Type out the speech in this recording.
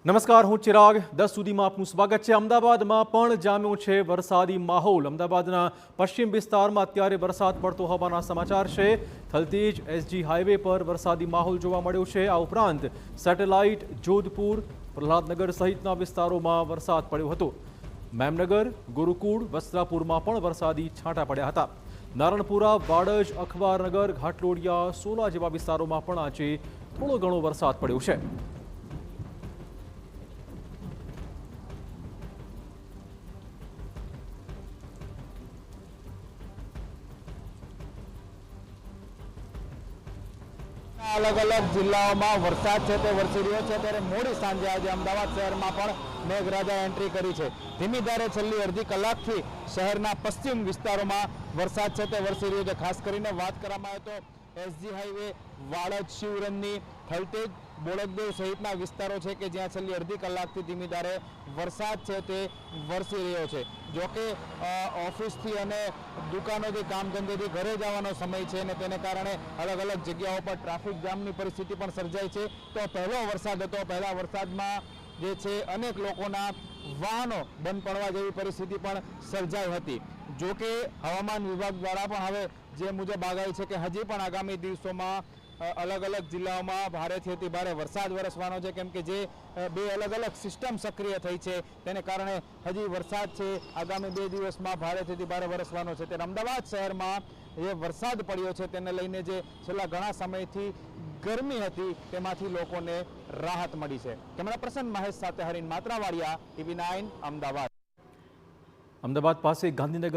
નમસ્કાર, હું ચિરાગ. 10 સુધીમાં આપનું સ્વાગત છે. અમદાવાદમાં પણ જામ્યો છે વરસાદી માહોલ. અમદાવાદના પશ્ચિમ વિસ્તારમાં અત્યારે વરસાદ પડતો હોવાના સમાચાર છે. થલતેજ એસજી હાઈવે પર વરસાદી માહોલ જોવા મળ્યો છે. આ ઉપરાંત સેટેલાઇટ, જોધપુર, પ્રહલાદનગર સહિતના વિસ્તારોમાં વરસાદ પડ્યો હતો. મેમનગર, ગુરુકુળ, વસ્ત્રાપુરમાં પણ વરસાદી છાંટા પડ્યા હતા. નારણપુરા, વાડજ, અખબારનગર, ઘાટલોડિયા, સોલા જેવા વિસ્તારોમાં પણ આજે થોડો ઘણો વરસાદ પડ્યો છે. અલગ અલગ જિલ્લાઓમાં વરસાદ છે તે વરસી રહ્યો છે ત્યારે મોડી સાંજે આજે અમદાવાદ શહેરમાં પણ મેઘરાજાએ એન્ટ્રી કરી છે. ધીમી ધારે છેલ્લી અડધી કલાકથી શહેરના પશ્ચિમ વિસ્તારોમાં વરસાદ છે તે વરસી રહ્યો છે. ખાસ કરીને વાત કરવામાં આવે તો એસજી હાઈવે, વાડજ, શિવરંજની, થલતેજ, બોડકદેવ સહિતના વિસ્તારો છે કે જ્યાં છેલ્લી અડધી કલાકથી ધીમી ધારે વરસાદ છે તે વરસી રહ્યો છે. જોકે ઓફિસથી અને દુકાનોથી, કામ ધંધેથી ઘરે જવાનો સમય છે અને તેને કારણે અલગ અલગ જગ્યાઓ પર ટ્રાફિક જામની પરિસ્થિતિ પણ સર્જાય છે. તો પહેલો વરસાદ હતો. પહેલા વરસાદમાં જે છે અનેક લોકોના વાહનો બંધ પડવા જેવી પરિસ્થિતિ પણ સર્જાઈ હતી. જોકે હવામાન વિભાગ દ્વારા પણ હવે જે મુજબ આગાહી છે કે હજી પણ આગામી દિવસોમાં અલગ અલગ જિલ્લાઓમાં ભારેથી અતિ ભારે વરસાદ વરસવાનો છે, કેમ કે જે બે અલગ અલગ સિસ્ટમ સક્રિય થઈ છે તેને કારણે હજી વરસાદ છે આગામી 2 દિવસમાં ભારેથી અતિ ભારે વરસવાનો છે. ત્યારે અમદાવાદ શહેરમાં જે વરસાદ પડ્યો છે તેને લઈને જે છેલ્લા ઘણા સમયથી ગરમી હતી તેમાંથી લોકોને રાહત મળી છે. કેમેરા પર્સન મહેશ સાથે હરીન માત્રાવાડિયા, TV9 અમદાવાદ. અમદાવાદ પાસે ગાંધીનગર